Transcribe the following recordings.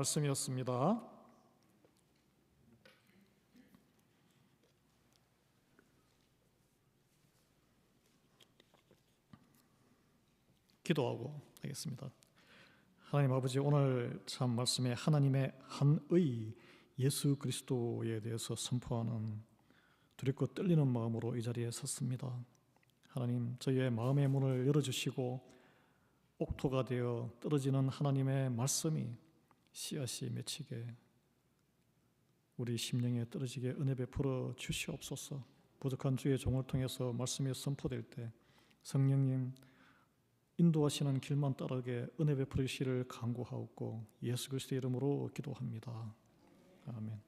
말씀이었습니다. 기도하고 하겠습니다. 하나님 아버지, 오늘 참 말씀에 하나님의 한의 예수 그리스도에 대해서 선포하는 두렵고 떨리는 마음으로 이 자리에 섰습니다. 하나님, 저희의 마음의 문을 열어주시고 옥토가 되어 떨어지는 하나님의 말씀이 씨앗이 맺히게, 우리 심령에 떨어지게 은혜 베풀어 주시옵소서. 부족한 주의 종을 통해서 말씀이 선포될 때 성령님 인도하시는 길만 따르게 은혜 베풀으시를 간구하옵고 예수 그리스도의 이름으로 기도합니다. 아멘.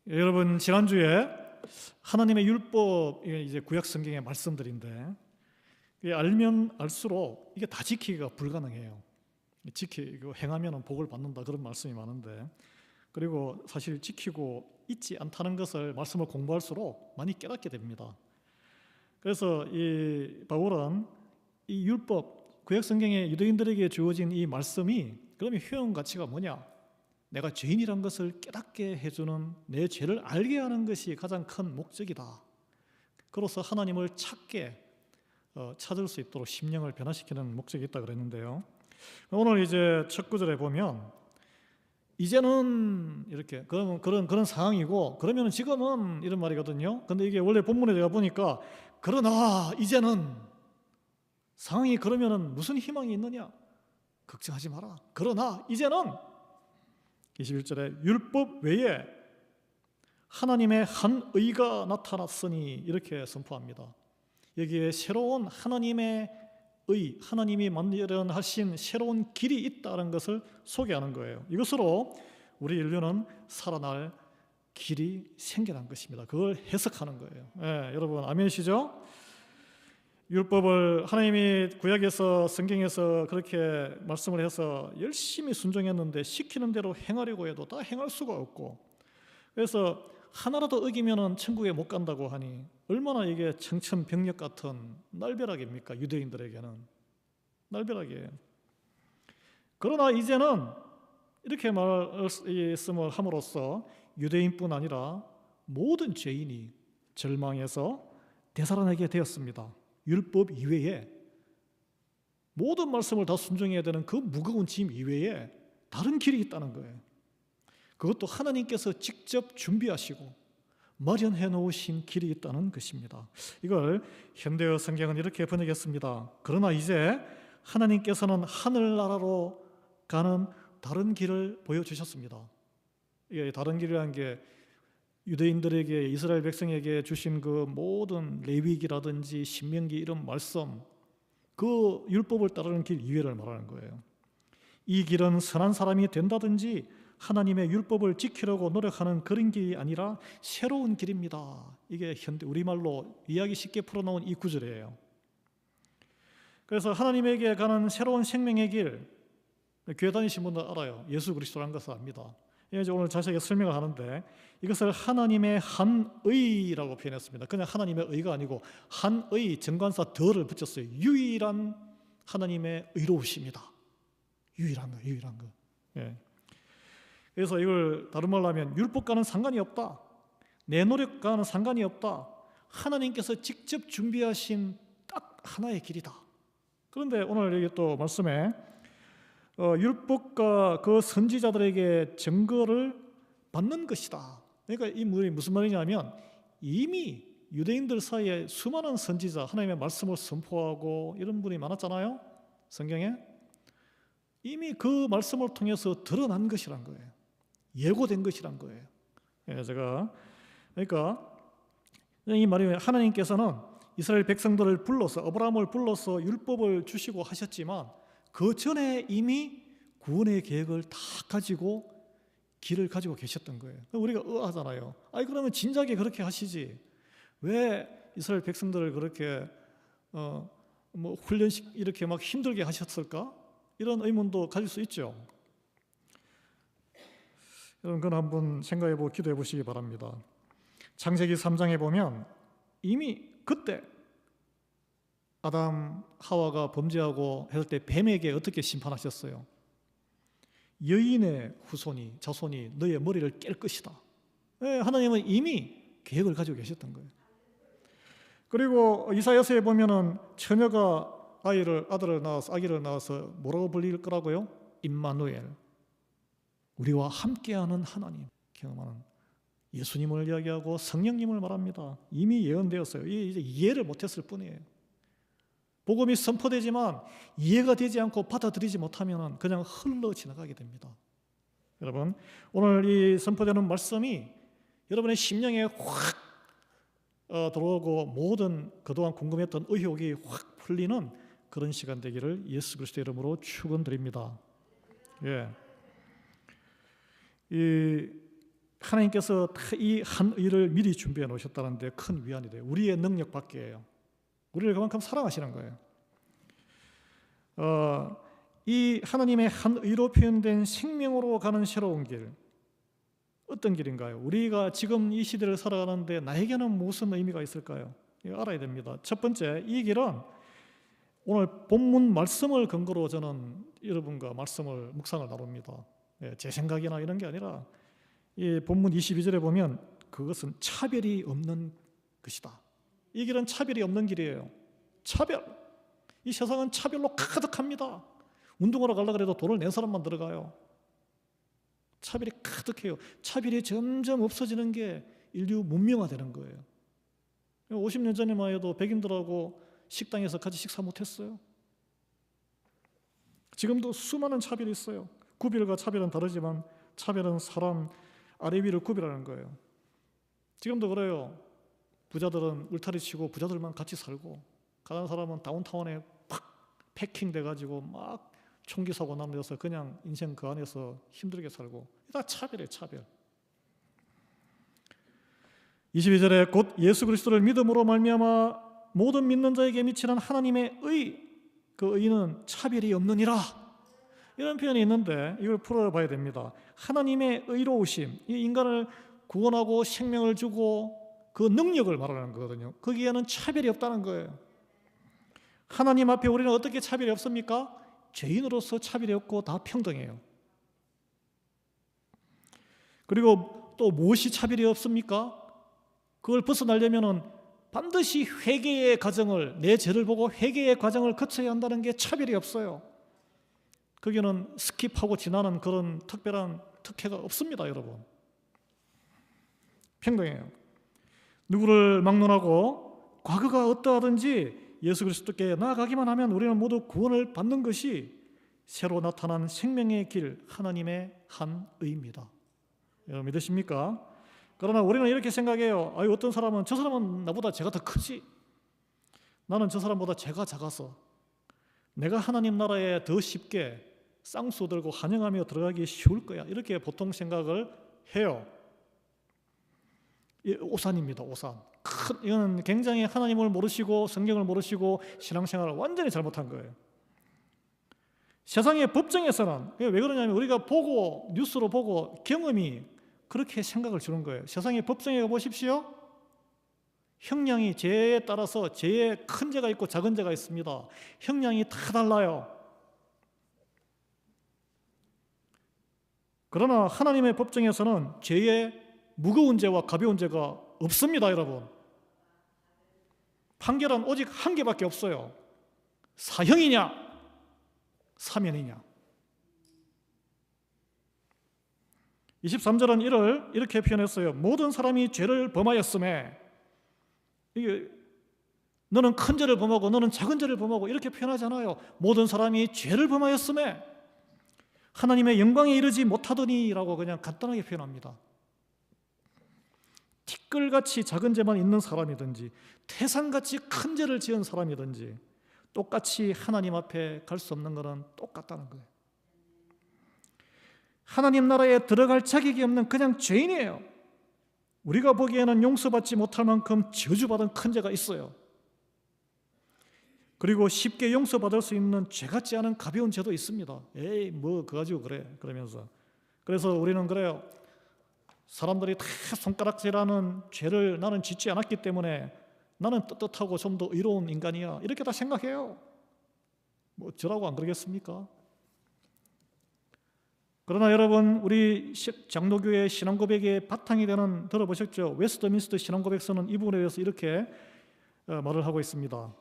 여러분, 지난주에 하나님의 율법, 이제 구약 성경의 말씀들인데 알면 알수록 이게 다 지키기가 불가능해요. 지키고 행하면 복을 받는다, 그런 말씀이 많은데, 그리고 사실 지키고 있지 않다는 것을 말씀을 공부할수록 많이 깨닫게 됩니다. 그래서 이 바울은 이 율법, 구약 성경에 유대인들에게 주어진 이 말씀이 그러면 효용 가치가 뭐냐? 내가 죄인이란 것을 깨닫게 해주는, 내 죄를 알게 하는 것이 가장 큰 목적이다. 그로써 하나님을 찾을 수 있도록 심령을 변화시키는 목적이 있다 그랬는데요. 오늘 이제 첫 구절에 보면 이제는 이렇게 그런 상황이고, 그러면 지금은 이런 말이거든요. 근데 이게 원래 본문에 제가 보니까 그러나 이제는, 상황이 그러면은 무슨 희망이 있느냐? 걱정하지 마라. 그러나 이제는 21절에 율법 외에 하나님의 한 의가 나타났으니 이렇게 선포합니다. 여기에 새로운 하나님의 의, 하나님이 만들어하신 새로운 길이 있다는 것을 소개하는 거예요. 이것으로 우리 인류는 살아날 길이 생겨난 것입니다. 그걸 해석하는 거예요. 여러분 아멘이시죠? 율법을 하나님이 구약에서, 성경에서 그렇게 말씀을 해서 열심히 순종했는데 시키는 대로 행하려고 해도 다 행할 수가 없고, 그래서 하나라도 어기면은 천국에 못 간다고 하니 얼마나 이게 청천벽력 같은 날벼락입니까? 유대인들에게는 날벼락이에요. 그러나 이제는 이렇게 말씀을 함으로써 유대인뿐 아니라 모든 죄인이 절망에서 되살아나게 되었습니다. 율법 이외에, 모든 말씀을 다 순종해야 되는 그 무거운 짐 이외에 다른 길이 있다는 거예요. 그것도 하나님께서 직접 준비하시고 마련해 놓으신 길이 있다는 것입니다. 이걸 현대어 성경은 이렇게 번역했습니다. 그러나 이제 하나님께서는 하늘나라로 가는 다른 길을 보여주셨습니다. 이게 다른 길이라는 게 유대인들에게, 이스라엘 백성에게 주신 그 모든 레위기라든지 신명기 이런 말씀, 그 율법을 따르는 길 이외를 말하는 거예요. 이 길은 선한 사람이 된다든지 하나님의 율법을 지키려고 노력하는 그런 길이 아니라 새로운 길입니다. 이게 현대 우리말로 이야기 쉽게 풀어놓은 이 구절이에요. 그래서 하나님에게 가는 새로운 생명의 길, 교회 다니신 분들 알아요. 예수 그리스도라는 것을 압니다. 이제 오늘 자세하게 설명을 하는데, 이것을 하나님의 한의라고 표현했습니다. 그냥 하나님의 의가 아니고 한의, 정관사 덜을 붙였어요. 유일한 하나님의 의로우십니다. 유일한 거. 그래서 이걸 다른 말로 하면 율법과는 상관이 없다, 내 노력과는 상관이 없다, 하나님께서 직접 준비하신 딱 하나의 길이다. 그런데 오늘 여기 또 말씀에 율법과 그 선지자들에게 증거를 받는 것이다. 그러니까 이 말이 무슨 말이냐면, 이미 유대인들 사이에 수많은 선지자, 하나님의 말씀을 선포하고 이런 분이 많았잖아요. 성경에 이미 그 말씀을 통해서 드러난 것이란 거예요. 예고된 것이란 거예요. 그러니까 이 말이, 하나님께서는 이스라엘 백성들을 불러서, 아브라함을 불러서 율법을 주시고 하셨지만 그 전에 이미 구원의 계획을 다 가지고 길을 가지고 계셨던 거예요. 우리가 의아하잖아요. 그러면 진작에 그렇게 하시지, 왜 이스라엘 백성들을 그렇게 훈련식 이렇게 막 힘들게 하셨을까? 이런 의문도 가질 수 있죠. 여러분, 그건 한번 생각해 보고 기도해 보시기 바랍니다. 창세기 3장에 보면 이미 그때 아담 하와가 범죄하고 했을 때 뱀에게 어떻게 심판하셨어요? 여인의 후손이 자손이 너의 머리를 깰 것이다. 하나님은 이미 계획을 가지고 계셨던 거예요. 그리고 이사야서에 보면은 처녀가 아기를 낳아서 뭐라고 불릴 거라고요? 임마누엘, 우리와 함께하는 하나님. 경험하는 예수님을 이야기하고 성령님을 말합니다. 이미 예언되었어요. 이제 이해를 못했을 뿐이에요. 복음이 선포되지만 이해가 되지 않고 받아들이지 못하면 그냥 흘러 지나가게 됩니다. 여러분, 오늘 이 선포되는 말씀이 여러분의 심령에 확 들어오고 모든 그동안 궁금했던 의혹이 확 풀리는 그런 시간 되기를 예수 그리스도의 이름으로 축원드립니다. 하나님께서 이 한 의를 미리 준비해 놓으셨다는데 큰 위안이 돼요. 우리의 능력 밖이에요. 우리를 그만큼 사랑하시는 거예요. 이 하나님의 한 의로 표현된 생명으로 가는 새로운 길, 어떤 길인가요? 우리가 지금 이 시대를 살아가는데 나에게는 무슨 의미가 있을까요? 이거 알아야 됩니다. 첫 번째, 이 길은 오늘 본문 말씀을 근거로 저는 여러분과 말씀을 묵상을 나눕니다. 제 생각이나 이런 게 아니라 이 본문 22절에 보면 그것은 차별이 없는 것이다. 이 길은 차별이 없는 길이에요. 차별. 이 세상은 차별로 가득합니다. 운동하러 가려고 해도 돈을 낸 사람만 들어가요. 차별이 가득해요. 차별이 점점 없어지는 게 인류 문명화되는 거예요. 50년 전에만 해도 백인들하고 식당에서 같이 식사 못했어요. 지금도 수많은 차별이 있어요. 구별과 차별은 다르지만 차별은 사람 아래 위를 구별하는 거예요. 지금도 그래요. 부자들은 울타리 치고 부자들만 같이 살고 가난한 사람은 다운타운에 팍 패킹돼가지고 막 총기 사고 남겨서 그냥 인생 그 안에서 힘들게 살고, 다 차별이에요. 차별. 22절에 곧 예수 그리스도를 믿음으로 말미암아 모든 믿는 자에게 미치는 하나님의 의, 그 의는 차별이 없느니라, 이런 표현이 있는데 이걸 풀어봐야 됩니다. 하나님의 의로우심, 이 인간을 구원하고 생명을 주고 그 능력을 말하는 거거든요. 거기에는 차별이 없다는 거예요. 하나님 앞에 우리는 어떻게 차별이 없습니까? 죄인으로서 차별이 없고 다 평등해요. 그리고 또 무엇이 차별이 없습니까? 그걸 벗어나려면 반드시 회개의 과정을, 내 죄를 보고 회개의 과정을 거쳐야 한다는 게 차별이 없어요. 거기는 스킵하고 지나는 그런 특별한 특혜가 없습니다, 여러분. 평등해요. 누구를 막론하고 과거가 어떠하든지 예수 그리스도께 나아가기만 하면 우리는 모두 구원을 받는 것이 새로 나타난 생명의 길, 하나님의 한 의입니다. 여러분 믿으십니까? 그러나 우리는 이렇게 생각해요. 어떤 사람은 저 사람은 나보다 죄가 더 크지, 나는 저 사람보다 죄가 작아서 내가 하나님 나라에 더 쉽게 쌍수 들고 환영하며 들어가기 쉬울 거야, 이렇게 보통 생각을 해요. 오산입니다. 오산. 이건 굉장히 하나님을 모르시고 성경을 모르시고 신앙생활을 완전히 잘못한 거예요. 세상의 법정에서는 왜 그러냐면 우리가 보고 뉴스로 보고 경험이 그렇게 생각을 주는 거예요. 세상의 법정에 가보십시오. 형량이 죄에 따라서 죄에 큰 죄가 있고 작은 죄가 있습니다. 형량이 다 달라요. 그러나 하나님의 법정에서는 죄의 무거운 죄와 가벼운 죄가 없습니다, 여러분. 판결은 오직 한 개밖에 없어요. 사형이냐, 사면이냐. 23절은 이를 이렇게 표현했어요. 모든 사람이 죄를 범하였음에, 이게 너는 큰 죄를 범하고 너는 작은 죄를 범하고 이렇게 표현하잖아요. 모든 사람이 죄를 범하였음에 하나님의 영광에 이르지 못하더니라고 그냥 간단하게 표현합니다. 티끌같이 작은 죄만 있는 사람이든지 태산같이 큰 죄를 지은 사람이든지 똑같이 하나님 앞에 갈 수 없는 것은 똑같다는 거예요. 하나님 나라에 들어갈 자격이 없는 그냥 죄인이에요. 우리가 보기에는 용서받지 못할 만큼 저주받은 큰 죄가 있어요. 그리고 쉽게 용서받을 수 있는 죄 같지 않은 가벼운 죄도 있습니다. 에이, 뭐 그거 가지고 그래, 그러면서. 그래서 우리는 그래요. 사람들이 다 손가락질하는 죄를 나는 짓지 않았기 때문에 나는 떳떳하고 좀 더 의로운 인간이야, 이렇게 다 생각해요. 뭐 저라고 안 그러겠습니까? 그러나 여러분, 우리 장로교의 신앙고백의 바탕이 되는, 들어보셨죠? 웨스트민스터 신앙고백서는 이 부분에 대해서 이렇게 말을 하고 있습니다.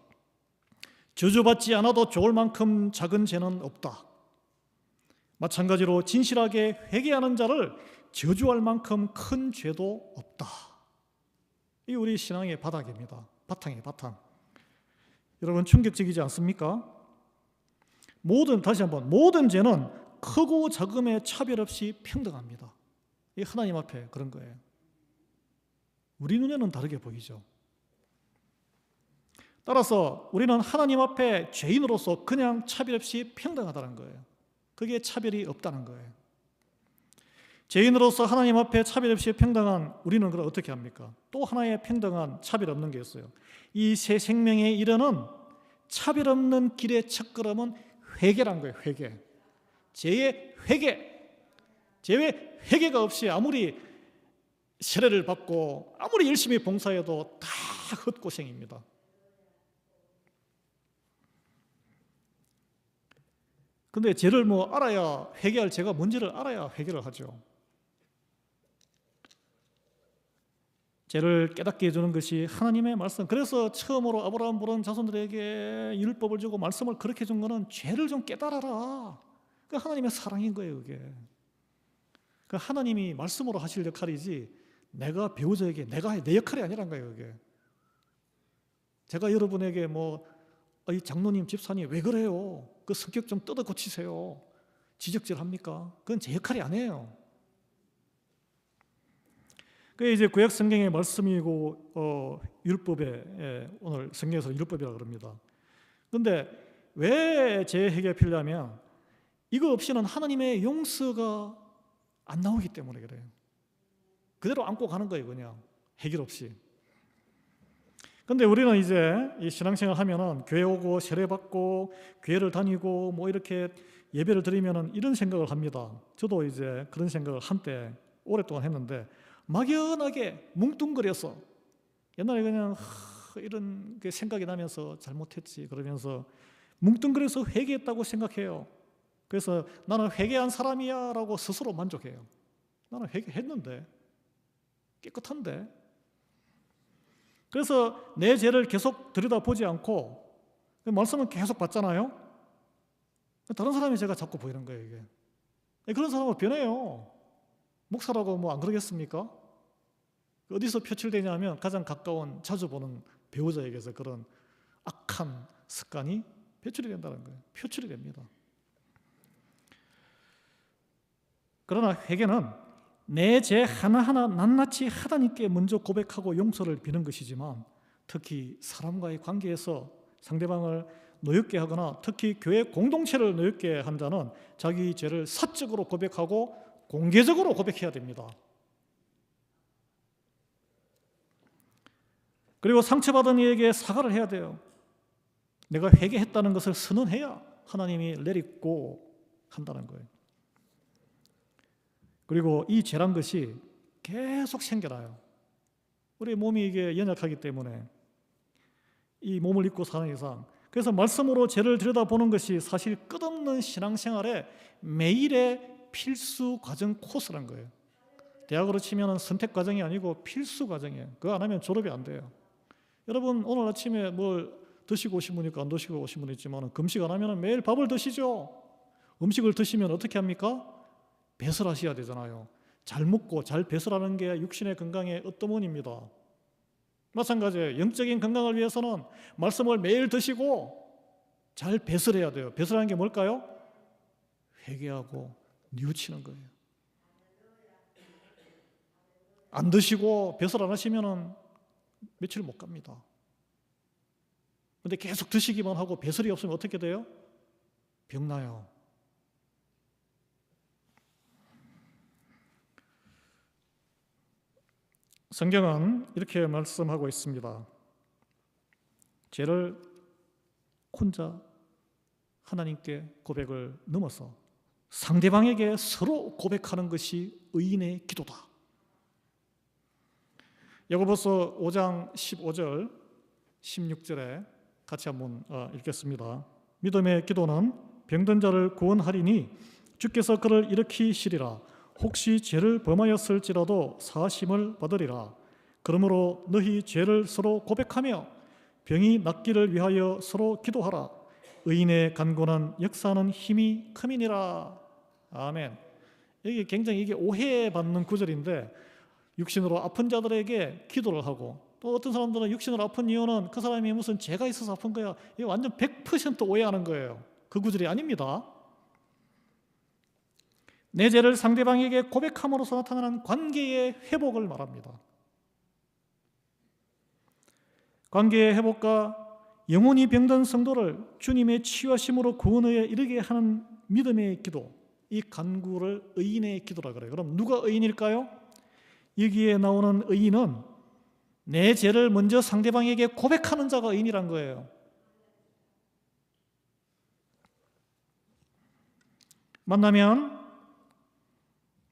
저주받지 않아도 좋을 만큼 작은 죄는 없다. 마찬가지로 진실하게 회개하는 자를 저주할 만큼 큰 죄도 없다. 이 우리 신앙의 바닥입니다. 바탕이에요, 바탕. 여러분, 충격적이지 않습니까? 다시 한번, 모든 죄는 크고 작음의 차별 없이 평등합니다. 이 하나님 앞에 그런 거예요. 우리 눈에는 다르게 보이죠. 따라서 우리는 하나님 앞에 죄인으로서 그냥 차별 없이 평등하다는 거예요. 그게 차별이 없다는 거예요. 죄인으로서 하나님 앞에 차별 없이 평등한 우리는 그럼 어떻게 합니까? 또 하나의 평등한 차별 없는 게 있어요. 이 새 생명에 이르는 차별 없는 길의 첫걸음은 회개란 거예요. 회개. 죄의 회개. 죄의 회개가 없이 아무리 세례를 받고 아무리 열심히 봉사해도 다 헛고생입니다. 근데 죄를 알아야, 회개할 죄가 뭔지를 알아야 회개를 하죠. 죄를 깨닫게 해주는 것이 하나님의 말씀. 그래서 처음으로 아브라함 부른 자손들에게 율법을 주고 말씀을 그렇게 준 거는 죄를 좀 깨달아라. 그 하나님의 사랑인 거예요, 그게. 그 하나님이 말씀으로 하실 역할이지 내가 배우자에게 내 역할이 아니란 거예요, 그게. 제가 여러분에게 이 장로님, 집사님 왜 그래요? 그 성격 좀 뜯어 고치세요. 지적질합니까? 그건 제 역할이 아니에요. 그게 이제 구약 성경의 말씀이고 율법에, 오늘 성경에서 율법이라고 그럽니다. 그런데 왜 재해결이 필요하면 이거 없이는 하나님의 용서가 안 나오기 때문에 그래요. 그대로 안고 가는 거예요, 그냥 해결 없이. 근데 우리는 이제 이 신앙생활 하면은 교회 오고 세례 받고 교회를 다니고 이렇게 예배를 드리면은 이런 생각을 합니다. 저도 이제 그런 생각을 한때 오랫동안 했는데 막연하게 뭉뚱그려서 옛날에 그냥 이런 게 생각이 나면서 잘못했지 그러면서 뭉뚱그려서 회개했다고 생각해요. 그래서 나는 회개한 사람이야 라고 스스로 만족해요. 나는 회개했는데 깨끗한데. 그래서 내 죄를 계속 들여다보지 않고 말씀은 계속 받잖아요. 다른 사람의 죄가 자꾸 보이는 거예요, 이게. 그런 사람은 변해요. 목사라고 안 그러겠습니까? 어디서 표출되냐면 가장 가까운 자주 보는 배우자에게서 그런 악한 습관이 표출이 된다는 거예요. 표출이 됩니다. 그러나 회개는 내 죄 하나하나 낱낱이 하나님께 먼저 고백하고 용서를 비는 것이지만 특히 사람과의 관계에서 상대방을 노엽게 하거나 특히 교회 공동체를 노엽게 한 자는 자기 죄를 사적으로 고백하고 공개적으로 고백해야 됩니다. 그리고 상처받은 이에게 사과를 해야 돼요. 내가 회개했다는 것을 선언해야 하나님이 let it go 한다는 거예요. 그리고 이 죄란 것이 계속 생겨나요. 우리 몸이 이게 연약하기 때문에 이 몸을 입고 사는 이상, 그래서 말씀으로 죄를 들여다보는 것이 사실 끝없는 신앙생활의 매일의 필수 과정 코스란 거예요. 대학으로 치면 선택 과정이 아니고 필수 과정이에요. 그거 안 하면 졸업이 안 돼요. 여러분 오늘 아침에 뭘 드시고 오신 분 있고 안 드시고 오신 분 있지만 금식 안 하면 매일 밥을 드시죠. 음식을 드시면 어떻게 합니까? 배설하셔야 되잖아요. 잘 먹고 잘 배설하는 게 육신의 건강의 어떠문입니다. 마찬가지예요. 영적인 건강을 위해서는 말씀을 매일 드시고 잘 배설해야 돼요. 배설하는 게 뭘까요? 회개하고 뉘우치는 거예요. 안 드시고 배설 안 하시면 며칠 못 갑니다. 그런데 계속 드시기만 하고 배설이 없으면 어떻게 돼요? 병나요. 성경은 이렇게 말씀하고 있습니다. 죄를 혼자 하나님께 고백을 넘어서 상대방에게 서로 고백하는 것이 의인의 기도다. 야고보서 5장 15절 16절에 같이 한번 읽겠습니다. 믿음의 기도는 병든 자를 구원하리니 주께서 그를 일으키시리라. 혹시 죄를 범하였을지라도 사심을 받으리라. 그러므로 너희 죄를 서로 고백하며 병이 낫기를 위하여 서로 기도하라. 의인의 간구는 역사하는 힘이 큼이니라. 아멘. 이게 굉장히 오해받는 구절인데, 육신으로 아픈 자들에게 기도를 하고, 또 어떤 사람들은 육신으로 아픈 이유는 그 사람이 무슨 죄가 있어서 아픈 거야. 이게 완전 100% 오해하는 거예요. 그 구절이 아닙니다. 내 죄를 상대방에게 고백함으로써 나타나는 관계의 회복을 말합니다. 관계의 회복과 영혼이 병든 성도를 주님의 치유하심으로 구원에 이르게 하는 믿음의 기도, 이 간구를 의인의 기도라 그래요. 그럼 누가 의인일까요? 여기에 나오는 의인은 내 죄를 먼저 상대방에게 고백하는 자가 의인이란 거예요. 만나면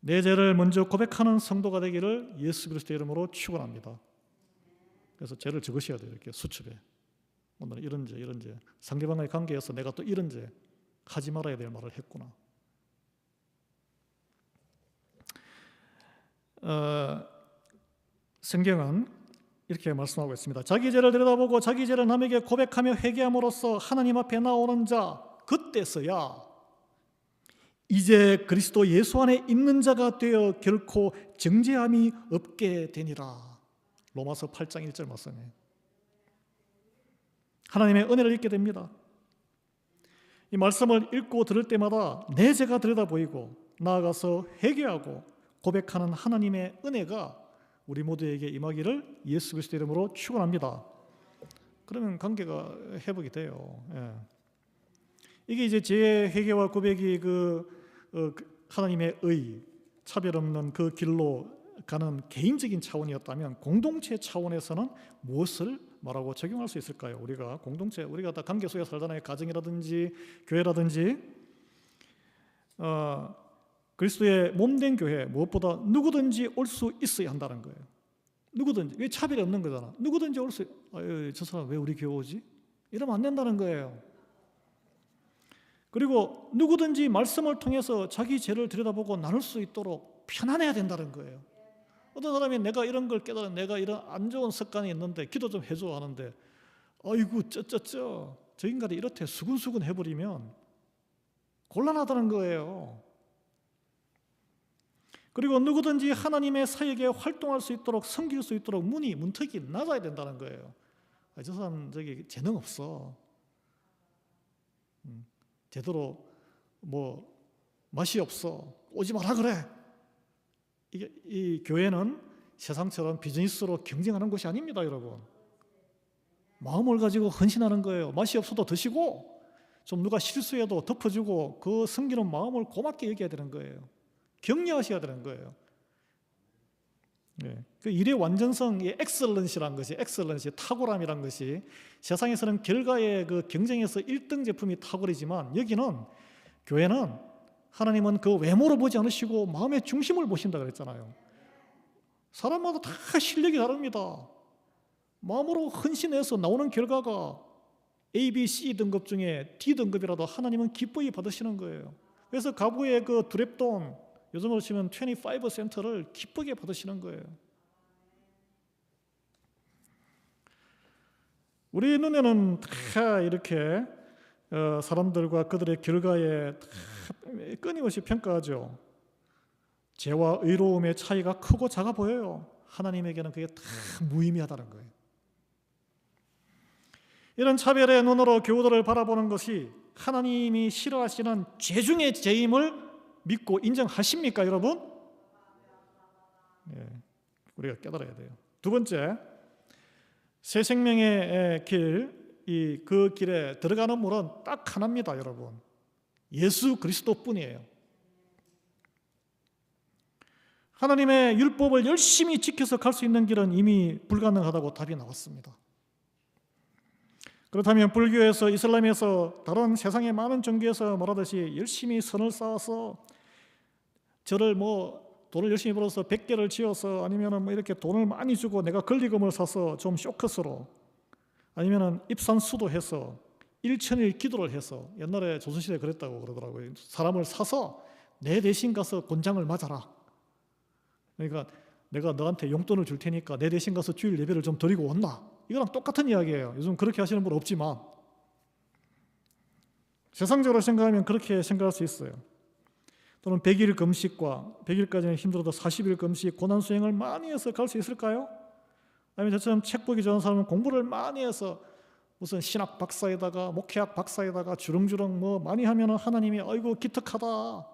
내 죄를 먼저 고백하는 성도가 되기를 예수 그리스도의 이름으로 축원합니다. 그래서 죄를 적으셔야 돼요. 이렇게 수첩에. 오늘 이런 죄. 상대방과의 관계에서 내가 또 이런 죄 하지 말아야 될 말을 했구나. 성경은 이렇게 말씀하고 있습니다. 자기 죄를 들여다보고 자기 죄를 남에게 고백하며 회개함으로써 하나님 앞에 나오는 자, 그때서야 이제 그리스도 예수 안에 있는 자가 되어 결코 정죄함이 없게 되니라. 로마서 8장 1절 말씀이에요. 하나님의 은혜를 잊게 됩니다. 이 말씀을 읽고 들을 때마다 내 죄가 들여다보이고 나아가서 회개하고 고백하는 하나님의 은혜가 우리 모두에게 임하기를 예수 그리스도 이름으로 축원합니다. 그러면 관계가 회복이 돼요. 예. 이게 이제 죄 회개와 고백이 하나님의 의, 차별 없는 그 길로 가는 개인적인 차원이었다면, 공동체 차원에서는 무엇을 말하고 적용할 수 있을까요? 우리가 다 관계 속에 살잖아요. 가정이라든지 교회라든지. 그리스도의 몸된 교회, 무엇보다 누구든지 올 수 있어야 한다는 거예요. 누구든지. 왜 차별이 없는 거잖아. 누구든지 올 수, 저 사람 왜 우리 교회 오지? 이러면 안 된다는 거예요. 그리고 누구든지 말씀을 통해서 자기 죄를 들여다보고 나눌 수 있도록 편안해야 된다는 거예요. 어떤 사람이 내가 이런 걸 깨달아, 내가 이런 안 좋은 습관이 있는데 기도 좀 해줘 하는데, 아이고 저 인간이 이렇게 수근수근 해버리면 곤란하다는 거예요. 그리고 누구든지 하나님의 사역에 활동할 수 있도록, 섬길 수 있도록 문턱이 낮아야 된다는 거예요. 저 사람 재능 없어. 제대로 맛이 없어. 오지 마라 그래. 이 교회는 세상처럼 비즈니스로 경쟁하는 곳이 아닙니다, 여러분. 마음을 가지고 헌신하는 거예요. 맛이 없어도 드시고, 좀 누가 실수해도 덮어주고, 그 섬기는 마음을 고맙게 여겨야 되는 거예요. 격려하셔야 되는 거예요. 네. 그 일의 완전성의 엑셀런시라는 것이, 탁월함이라는 것이, 세상에서는 결과의 그 경쟁에서 1등 제품이 탁월이지만, 여기는 교회는 하나님은 그 외모로 보지 않으시고 마음의 중심을 보신다 그랬잖아요. 사람마다 다 실력이 다릅니다. 마음으로 헌신해서 나오는 결과가 A, B, C 등급 중에 D 등급이라도 하나님은 기뻐히 받으시는 거예요. 그래서 가부의 그 두랩돈, 요즘으로 치면 25센트를 기쁘게 받으시는 거예요. 우리 눈에는 다 이렇게 사람들과 그들의 결과에 끊임없이 평가하죠. 죄와 의로움의 차이가 크고 작아 보여요. 하나님에게는 그게 다 무의미하다는 거예요. 이런 차별의 눈으로 교우들을 바라보는 것이 하나님이 싫어하시는 죄 중의 죄임을 믿고 인정하십니까, 여러분? 예, 우리가 깨달아야 돼요. 두 번째, 새 생명의 길, 그 길에 들어가는 문은 딱 하나입니다, 여러분. 예수 그리스도뿐이에요. 하나님의 율법을 열심히 지켜서 갈 수 있는 길은 이미 불가능하다고 답이 나왔습니다. 그렇다면 불교에서, 이슬람에서, 다른 세상의 많은 종교에서 말하듯이 열심히 선을 쌓아서 돈을 열심히 벌어서 100개를 지어서, 아니면 이렇게 돈을 많이 주고 내가 권리금을 사서 좀 쇼컷으로, 아니면 입산수도해서 1,000일 기도를 해서, 옛날에 조선시대에 그랬다고 그러더라고요. 사람을 사서 내 대신 가서 곤장을 맞아라. 그러니까 내가 너한테 용돈을 줄 테니까 내 대신 가서 주일 예배를 좀 드리고 온나. 이거랑 똑같은 이야기예요. 요즘 그렇게 하시는 분 없지만 세상적으로 생각하면 그렇게 생각할 수 있어요. 또는 100일 금식과 100일까지는 힘들어도 40일 금식, 고난 수행을 많이 해서 갈 수 있을까요? 아니면 저처럼 책 보기 좋은 사람은 공부를 많이 해서 무슨 신학 박사에다가 목회학 박사에다가 주렁주렁 뭐 많이 하면 하나님이 아이고 기특하다,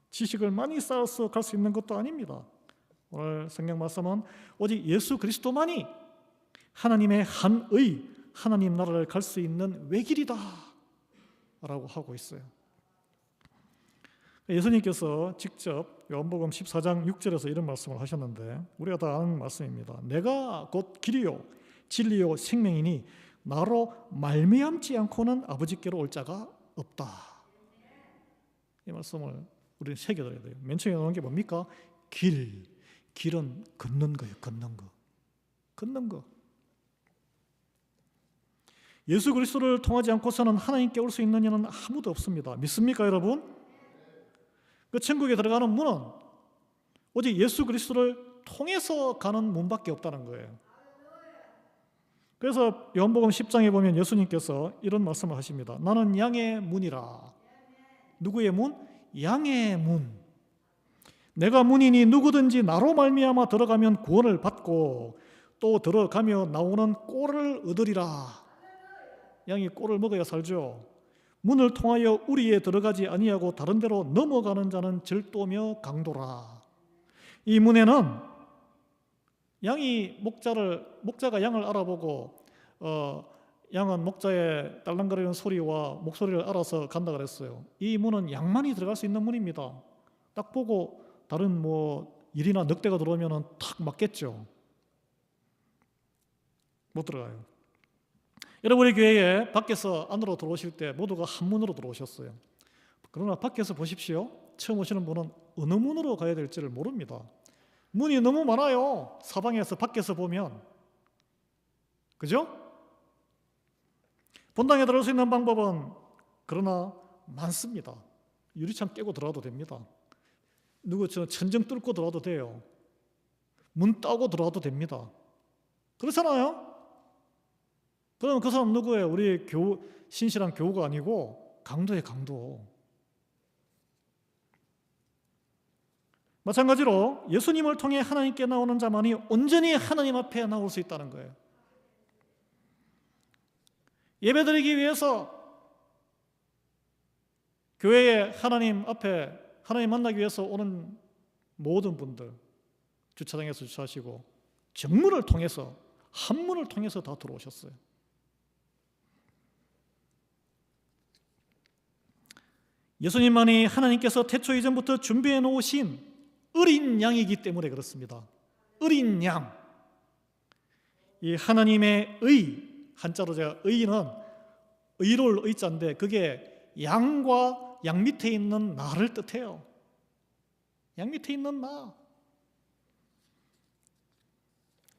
지식을 많이 쌓아서 갈 수 있는 것도 아닙니다. 오늘 성경 말씀은 오직 예수 그리스도만이 하나님의 한의, 하나님 나라를 갈 수 있는 외길이다 라고 하고 있어요. 예수님께서 직접 요한복음 14장 6절에서 이런 말씀을 하셨는데 우리가 다 아는 말씀입니다. 내가 곧 길이요 진리요 생명이니 나로 말미암지 않고는 아버지께로 올 자가 없다. 이 말씀을 우리는 새겨둬야 돼요. 맨 처음에 나오는 게 뭡니까? 길은 걷는 거예요. 걷는 거. 예수 그리스도를 통하지 않고서는 하나님께 올 수 있는 이는 아무도 없습니다. 믿습니까, 여러분? 그 천국에 들어가는 문은 오직 예수 그리스도를 통해서 가는 문밖에 없다는 거예요. 그래서 요한복음 10장에 보면 예수님께서 이런 말씀을 하십니다. 나는 양의 문이라. 누구의 문? 양의 문. 내가 문이니 누구든지 나로 말미암아 들어가면 구원을 받고 또 들어가며 나오는 꼴을 얻으리라. 양이 꼴을 먹어야 살죠. 문을 통하여 우리에 들어가지 아니하고 다른 데로 넘어가는 자는 절도며 강도라. 이 문에는 목자가 양을 알아보고 양은 목자의 딸랑거리는 소리와 목소리를 알아서 간다 그랬어요. 이 문은 양만이 들어갈 수 있는 문입니다. 딱 보고 다른 일이나 늑대가 들어오면 탁 맞겠죠. 못 들어가요. 여러분의 교회에 밖에서 안으로 들어오실 때 모두가 한 문으로 들어오셨어요. 그러나 밖에서 보십시오. 처음 오시는 분은 어느 문으로 가야 될지를 모릅니다. 문이 너무 많아요. 사방에서 밖에서 보면. 그죠? 본당에 들어올 수 있는 방법은 그러나 많습니다. 유리창 깨고 들어와도 됩니다. 누구처럼 천정 뚫고 들어와도 돼요. 문 따고 들어와도 됩니다. 그렇잖아요? 그럼 그 사람 누구예요? 우리 신실한 교우가 아니고 강도예요, 강도. 마찬가지로 예수님을 통해 하나님께 나오는 자만이 온전히 하나님 앞에 나올 수 있다는 거예요. 예배드리기 위해서 교회에 하나님 앞에 하나님 만나기 위해서 오는 모든 분들 주차장에서 주차하시고 정문을 통해서 한문을 통해서 다 들어오셨어요. 예수님만이 하나님께서 태초 이전부터 준비해 놓으신 어린 양이기 때문에 그렇습니다. 어린 양. 이 하나님의 의, 한자로 제가 의는 의로울 의자인데 그게 양과 양 밑에 있는 나를 뜻해요. 양 밑에 있는 나.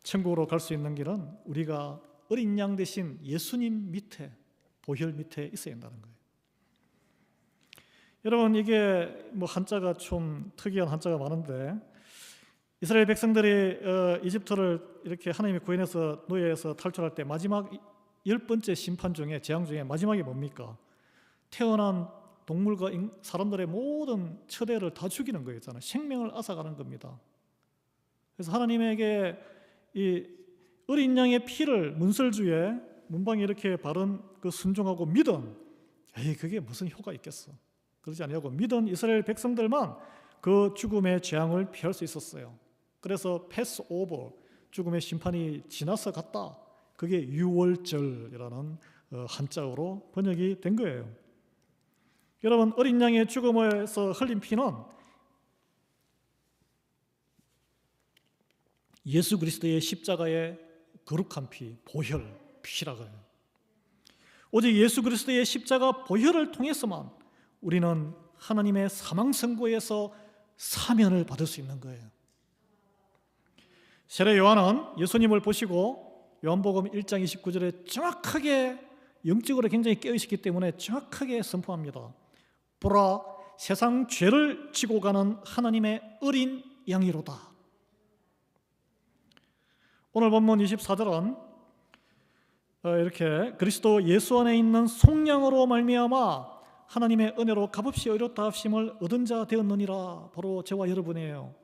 천국으로 갈 수 있는 길은 우리가 어린 양 대신 예수님 밑에, 보혈 밑에 있어야 한다는 거예요. 여러분, 이게 한자가 좀 특이한 한자가 많은데 이스라엘 백성들이 이집트를 이렇게 하나님이 구원해서 노예에서 탈출할 때 마지막 10번째 심판 중에 재앙 중에 마지막이 뭡니까? 태어난 동물과 사람들의 모든 처대를 다 죽이는 거였잖아요. 생명을 앗아가는 겁니다. 그래서 하나님에게 이 어린 양의 피를 문설주에 문방에 이렇게 바른 그 순종하고 믿은, 그게 무슨 효과 있겠어? 그러지 아니하고 믿은 이스라엘 백성들만 그 죽음의 재앙을 피할 수 있었어요. 그래서 패스오버, 죽음의 심판이 지나서 갔다. 그게 유월절이라는 한자어로 번역이 된 거예요. 여러분, 어린 양의 죽음에서 흘린 피는 예수 그리스도의 십자가의 거룩한 피, 보혈, 피라고 해요. 오직 예수 그리스도의 십자가 보혈을 통해서만 우리는 하나님의 사망 선고에서 사면을 받을 수 있는 거예요. 세례 요한은 예수님을 보시고 요한복음 1장 29절에 정확하게 영적으로 굉장히 깨어있기 때문에 정확하게 선포합니다. 보라, 세상 죄를 지고 가는 하나님의 어린 양이로다. 오늘 본문 24절은 이렇게 그리스도 예수 안에 있는 속량으로 말미암아 하나님의 은혜로 값없이 의롭다 하심을 얻은 자 되었느니라. 바로 저와 여러분이에요.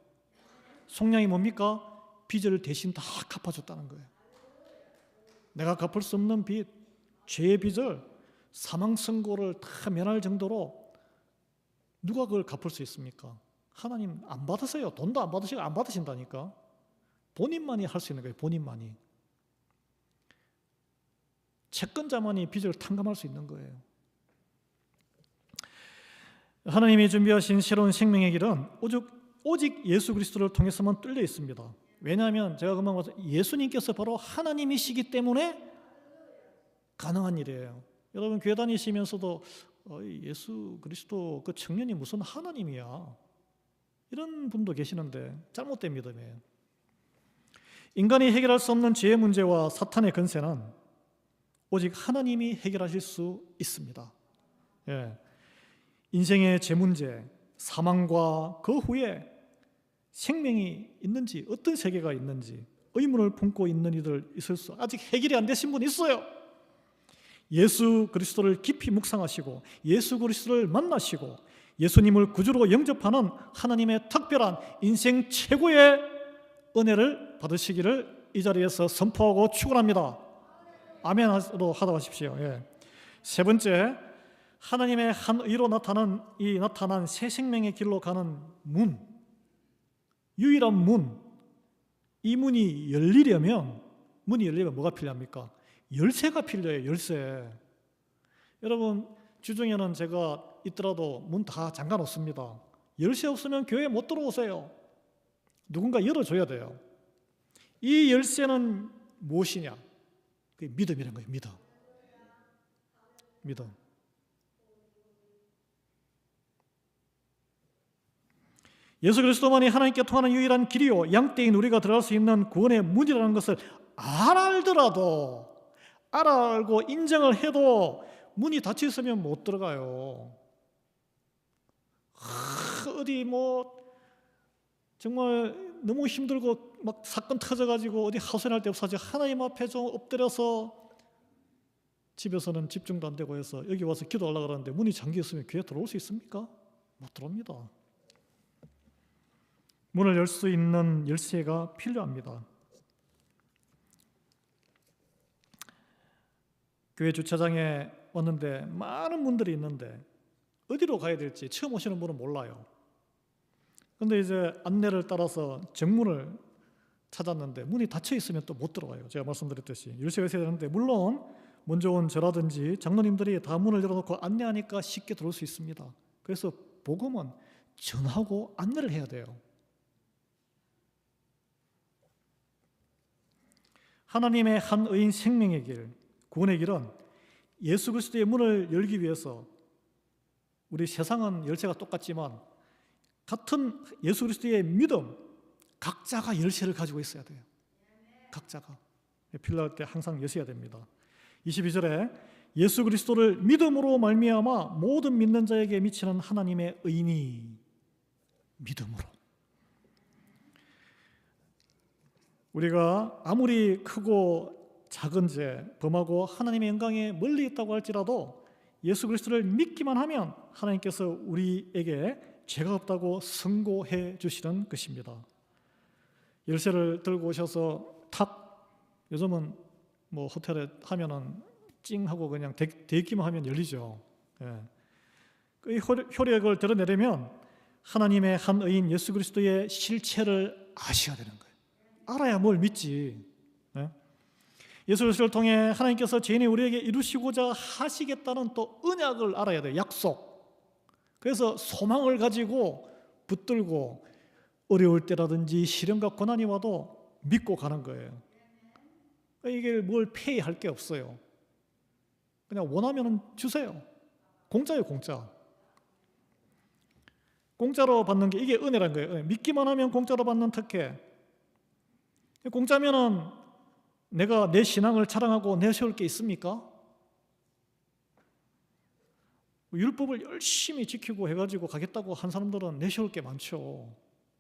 속량이 뭡니까? 빚을 대신 다 갚아줬다는 거예요. 내가 갚을 수 없는 빚, 죄의 빚을 사망 선고를 다 면할 정도로 누가 그걸 갚을 수 있습니까? 하나님 안 받으세요. 돈도 안 받으시고 안 받으신다니까. 본인만이 할 수 있는 거예요. 본인만이. 채권자만이 빚을 탕감할 수 있는 거예요. 하나님이 준비하신 새로운 생명의 길은 오직 예수 그리스도를 통해서만 뚫려 있습니다. 왜냐하면 제가 금방 말씀 예수님께서 바로 하나님이시기 때문에 가능한 일이에요. 여러분 교회 다니시면서도 예수 그리스도 그 청년이 무슨 하나님이야 이런 분도 계시는데 잘못된 믿음이에요. 인간이 해결할 수 없는 죄의 문제와 사탄의 근세는 오직 하나님이 해결하실 수 있습니다. 인생의 죄 문제, 사망과 그 후에 생명이 있는지 어떤 세계가 있는지 의문을 품고 있는 이들 있을 수 아직 해결이 안 되신 분 있어요. 예수 그리스도를 깊이 묵상하시고 예수 그리스도를 만나시고 예수님을 구주로 영접하는 하나님의 특별한 인생 최고의 은혜를 받으시기를 이 자리에서 선포하고 축원합니다. 아멘으로 하다 가십시오. 세 번째, 하나님의 한 의로 나타난 새 생명의 길로 가는 문, 유일한 문. 이 문이 열리려면 뭐가 필요합니까? 열쇠가 필요해요. 열쇠. 여러분 주중에는 제가 있더라도 문 다 잠가 놓습니다. 열쇠 없으면 교회에 못 들어오세요. 누군가 열어줘야 돼요. 이 열쇠는 무엇이냐? 그게 믿음이라는 거예요. 믿음. 예수 그리스도만이 하나님께 통하는 유일한 길이요 양떼인 우리가 들어갈 수 있는 구원의 문이라는 것을 알고 인정을 해도 문이 닫혀 있으면 못 들어가요. 어디 정말 너무 힘들고 막 사건 터져가지고 어디 하소연할 데 없어서 하나님 앞에 좀 엎드려서 집에서는 집중도 안 되고 해서 여기 와서 기도하려고 하는데 문이 잠겨 있으면 교회 들어올 수 있습니까? 못 들어옵니다. 문을 열 수 있는 열쇠가 필요합니다. 교회 주차장에 왔는데 많은 문들이 있는데 어디로 가야 될지 처음 오시는 분은 몰라요. 그런데 이제 안내를 따라서 정문을 찾았는데 문이 닫혀 있으면 또 못 들어가요. 제가 말씀드렸듯이 열쇠가 있어야 되는데 물론 먼저 온 저라든지 장로님들이 다 문을 열어놓고 안내하니까 쉽게 들어올 수 있습니다. 그래서 복음은 전하고 안내를 해야 돼요. 하나님의 한 의인 생명의 길, 구원의 길은 예수 그리스도의 문을 열기 위해서 우리 세상은 열쇠가 똑같지만 같은 예수 그리스도의 믿음, 각자가 열쇠를 가지고 있어야 돼요. 각자가 필요할 때 항상 여셔야 됩니다. 22절에 예수 그리스도를 믿음으로 말미암아 모든 믿는 자에게 미치는 하나님의 의인이 믿음으로. 우리가 아무리 크고 작은 죄 범하고 하나님의 영광에 멀리 있다고 할지라도 예수 그리스도를 믿기만 하면 하나님께서 우리에게 죄가 없다고 선고해 주시는 것입니다. 열쇠를 들고 오셔서 탁, 요즘은 호텔에 하면은 찡 하고 그냥 대기만 하면 열리죠. 이 효력을 드러내려면 하나님의 한 의인 예수 그리스도의 실체를 아셔야 되는 거예요. 알아야 뭘 믿지. 예수 그리스도를 통해 하나님께서 죄인이 우리에게 이루시고자 하시겠다는 또 언약을 알아야 돼요. 약속. 그래서 소망을 가지고 붙들고 어려울 때라든지 시련과 고난이 와도 믿고 가는 거예요. 이게 뭘 페이할 게 없어요. 그냥 원하면 주세요. 공짜예요, 공짜. 공짜로 받는 게 이게 은혜란 거예요. 믿기만 하면 공짜로 받는 특혜. 공짜면은 내가 내 신앙을 자랑하고 내세울 게 있습니까? 율법을 열심히 지키고 해가지고 가겠다고 한 사람들은 내세울 게 많죠.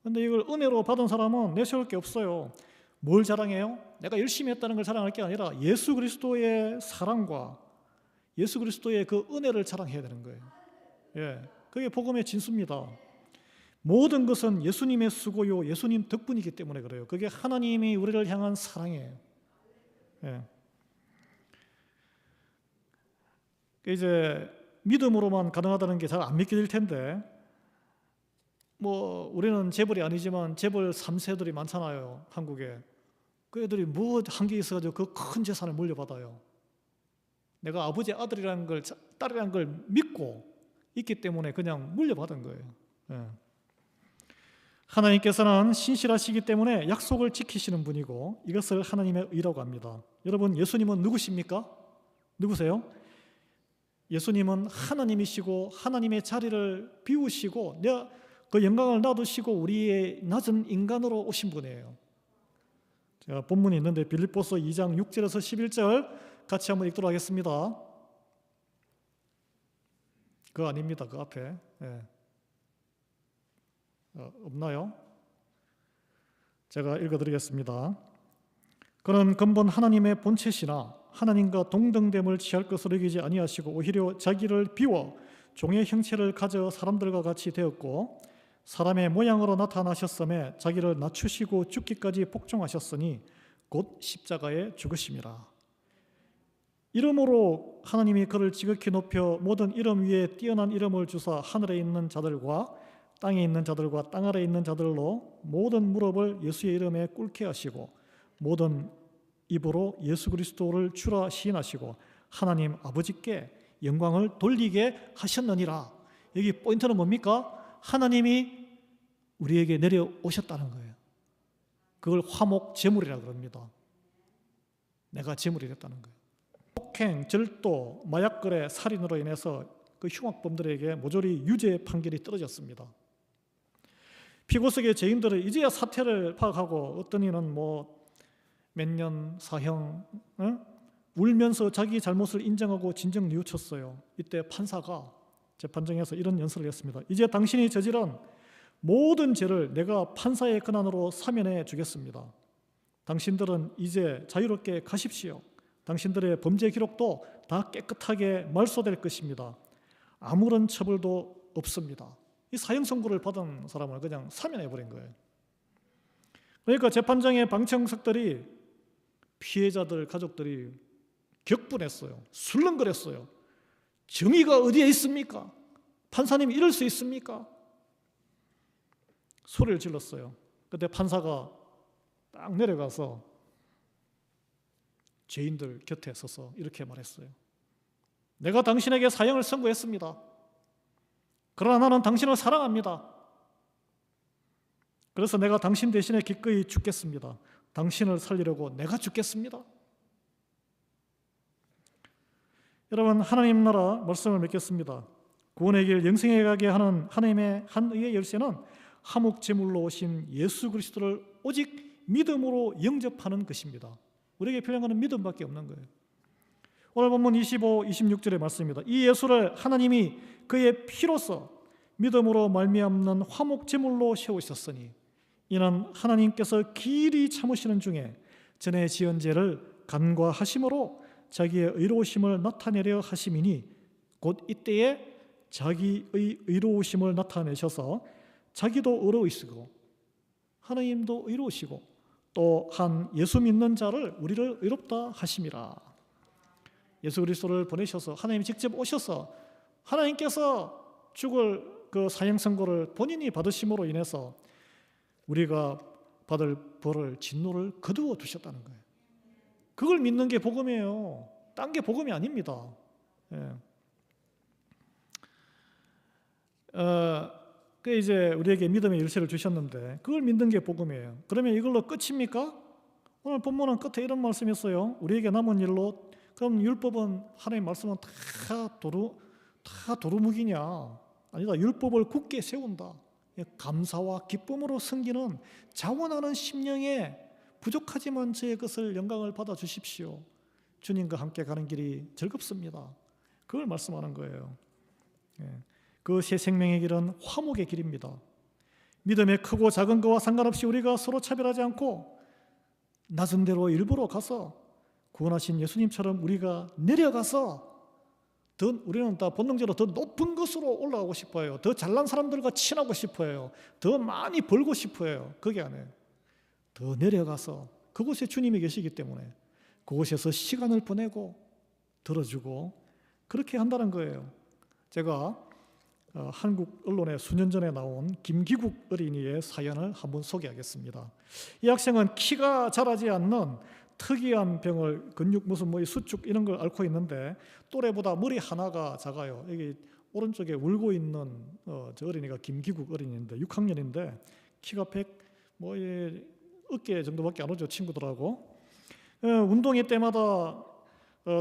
근데 이걸 은혜로 받은 사람은 내세울 게 없어요. 뭘 자랑해요? 내가 열심히 했다는 걸 자랑할 게 아니라 예수 그리스도의 사랑과 예수 그리스도의 그 은혜를 자랑해야 되는 거예요. 예, 그게 복음의 진수입니다. 모든 것은 예수님의 수고요, 예수님 덕분이기 때문에 그래요. 그게 하나님이 우리를 향한 사랑이에요. 예. 이제 믿음으로만 가능하다는 게 잘 안 믿겨질 텐데, 뭐 우리는 재벌이 아니지만 재벌 3세들이 많잖아요, 한국에. 그 애들이 뭐 한 게 있어가지고 그 큰 재산을 물려받아요. 내가 아버지 아들이라는 걸, 딸이라는 걸 믿고 있기 때문에 그냥 물려받은 거예요. 예. 하나님께서는 신실하시기 때문에 약속을 지키시는 분이고 이것을 하나님의 의라고 합니다. 여러분, 예수님은 누구십니까? 누구세요? 예수님은 하나님이시고 하나님의 자리를 비우시고 그 영광을 놔두시고 우리의 낮은 인간으로 오신 분이에요. 제가 본문이 있는데 빌립보서 2장 6절에서 11절 같이 한번 읽도록 하겠습니다. 그거 아닙니다. 그 앞에. 예. 없나요? 제가 읽어드리겠습니다. 그는 근본 하나님의 본체시나 하나님과 동등됨을 취할 것으로 여기지 아니하시고 오히려 자기를 비워 종의 형체를 가져 사람들과 같이 되었고 사람의 모양으로 나타나셨음에 자기를 낮추시고 죽기까지 복종하셨으니 곧 십자가에 죽으심이라. 이름으로 하나님이 그를 지극히 높여 모든 이름 위에 뛰어난 이름을 주사 하늘에 있는 자들과 땅에 있는 자들과 땅 아래에 있는 자들로 모든 무릎을 예수의 이름에 꿇게 하시고 모든 입으로 예수 그리스도를 주라 시인하시고 하나님 아버지께 영광을 돌리게 하셨느니라. 여기 포인트는 뭡니까? 하나님이 우리에게 내려오셨다는 거예요. 그걸 화목 제물이라고 그럽니다. 내가 제물이 됐다는 거예요. 폭행, 절도, 마약 거래, 살인으로 인해서 그 흉악범들에게 모조리 유죄 판결이 떨어졌습니다. 피고석의 죄인들은 이제야 사태를 파악하고 어떤 이는 뭐 몇 년 사형, 울면서 자기 잘못을 인정하고 진정 뉘우쳤어요. 이때 판사가 재판정에서 이런 연설을 했습니다. 이제 당신이 저지른 모든 죄를 내가 판사의 권한으로 사면해 주겠습니다. 당신들은 이제 자유롭게 가십시오. 당신들의 범죄 기록도 다 깨끗하게 말소될 것입니다. 아무런 처벌도 없습니다. 이 사형 선고를 받은 사람을 그냥 사면해 버린 거예요. 그러니까 재판장의 방청석들이 피해자들 가족들이 격분했어요. 술렁거렸어요. 정의가 어디에 있습니까? 판사님이 이럴 수 있습니까? 소리를 질렀어요. 그때 판사가 딱 내려가서 죄인들 곁에 서서 이렇게 말했어요. 내가 당신에게 사형을 선고했습니다. 그러나 나는 당신을 사랑합니다. 그래서 내가 당신 대신에 기꺼이 죽겠습니다. 당신을 살리려고 내가 죽겠습니다. 여러분, 하나님 나라 말씀을 맺겠습니다. 구원의 길 영생에 가게 하는 하나님의 한 의의 열쇠는 화목 제물로 오신 예수 그리스도를 오직 믿음으로 영접하는 것입니다. 우리에게 필요한 것은 믿음밖에 없는 거예요. 오늘 본문 25, 26절의 말씀입니다. 이 예수를 하나님이 그의 피로써 믿음으로 말미암는 화목 제물로 세우셨으니 이는 하나님께서 길이 참으시는 중에 전에 지은 죄를 간과하심으로 자기의 의로우심을 나타내려 하심이니 곧 이때에 자기의 의로우심을 나타내셔서 자기도 의로우시고 하나님도 의로우시고 또 한 예수 믿는 자를 우리를 의롭다 하심이라. 예수 그리스도를 보내셔서 하나님이 직접 오셔서 하나님께서 죽을 그 사형 선고를 본인이 받으심으로 인해서 우리가 받을 벌을 진노를 거두어 두셨다는 거예요. 그걸 믿는 게 복음이에요. 딴 게 복음이 아닙니다. 예. 그 이제 우리에게 믿음의 열쇠를 주셨는데 그걸 믿는 게 복음이에요. 그러면 이걸로 끝입니까? 오늘 본문은 끝에 이런 말씀이었어요. 우리에게 남은 일로 그럼 율법은 하나님 말씀은 다 도루묵이냐? 아니다. 율법을 굳게 세운다. 감사와 기쁨으로 섬기는 자원하는 심령에 부족하지만 저의 것을 영광을 받아 주십시오. 주님과 함께 가는 길이 즐겁습니다. 그걸 말씀하는 거예요. 그 새 생명의 길은 화목의 길입니다. 믿음의 크고 작은 것과 상관없이 우리가 서로 차별하지 않고 낮은 데로 일부러 가서 구원하신 예수님처럼 우리가 내려가서 우리는 다 본능적으로 더 높은 것으로 올라가고 싶어요. 더 잘난 사람들과 친하고 싶어요. 더 많이 벌고 싶어요. 그게 아니에요. 더 내려가서 그곳에 주님이 계시기 때문에 그곳에서 시간을 보내고 들어주고 그렇게 한다는 거예요. 제가 한국 언론에 수년 전에 나온 김기국 어린이의 사연을 한번 소개하겠습니다. 이 학생은 키가 자라지 않는 특이한 병을 근육 무슨 수축 이런 걸 앓고 있는데 또래보다 머리 하나가 작아요. 여기 오른쪽에 울고 있는 저 어린이가 김기국 어린이인데 6학년인데 키가 100 어깨 정도밖에 안 오죠. 친구들하고 운동회 때마다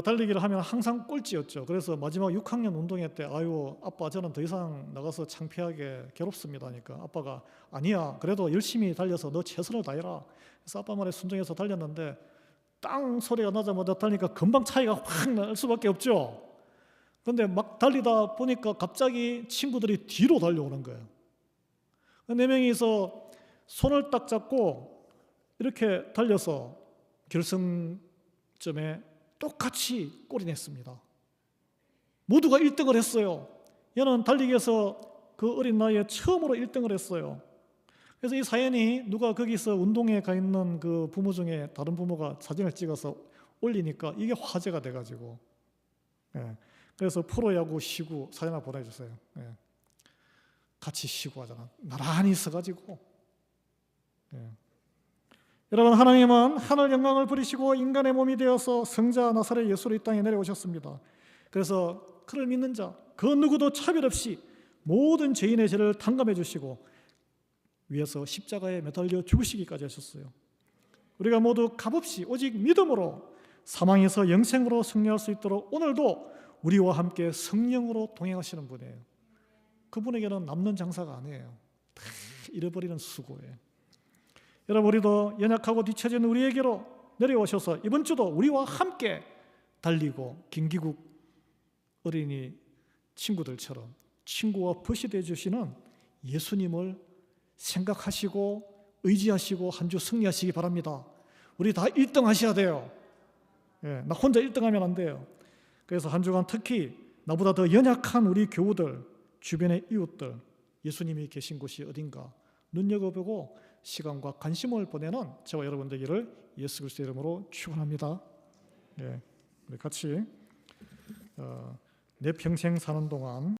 달리기를 하면 항상 꼴찌였죠. 그래서 마지막 6학년 운동회 때 아유 아빠 저는 더 이상 나가서 창피하게 괴롭습니다 하니까 아빠가 아니야 그래도 열심히 달려서 너 최선을 다해라. 그래서 아빠 말에 순종해서 달렸는데 땅 소리가 나자마자 달리니까 금방 차이가 확 날 수밖에 없죠. 그런데 막 달리다 보니까 갑자기 친구들이 뒤로 달려오는 거예요. 4명이서 손을 딱 잡고 이렇게 달려서 결승점에 똑같이 골이 냈습니다. 모두가 1등을 했어요. 얘는 달리기에서 그 어린 나이에 처음으로 1등을 했어요. 그래서 이 사연이 누가 거기서 운동회 가 있는 그 부모 중에 다른 부모가 사진을 찍어서 올리니까 이게 화제가 돼가지고 그래서 프로야구 시구 사진 하나 보내주세요. 같이 시구하잖아. 나란히 서가지고 여러분 하나님은 하늘 영광을 부리시고 인간의 몸이 되어서 성자 나사렛 예수로 이 땅에 내려오셨습니다. 그래서 그를 믿는 자 그 누구도 차별 없이 모든 죄인의 죄를 탕감해 주시고 위에서 십자가에 매달려 죽으시기까지 하셨어요. 우리가 모두 값없이 오직 믿음으로 사망에서 영생으로 승리할 수 있도록 오늘도 우리와 함께 성령으로 동행하시는 분이에요. 그분에게는 남는 장사가 아니에요. 다 잃어버리는 수고예요. 여러분 우리도 연약하고 뒤처진 우리에게로 내려오셔서 이번 주도 우리와 함께 달리고 김기국 어린이 친구들처럼 친구와 벗이 되어주시는 예수님을 생각하시고 의지하시고 한 주 승리하시기 바랍니다. 우리 다 1등 하셔야 돼요. 나 혼자 1등 하면 안 돼요. 그래서 한 주간 특히 나보다 더 연약한 우리 교우들, 주변의 이웃들, 예수님이 계신 곳이 어딘가 눈여겨보고 시간과 관심을 보내는 저와 여러분 되기를 예수 그리스도의 이름으로 축원합니다. 우리 같이 내 평생 사는 동안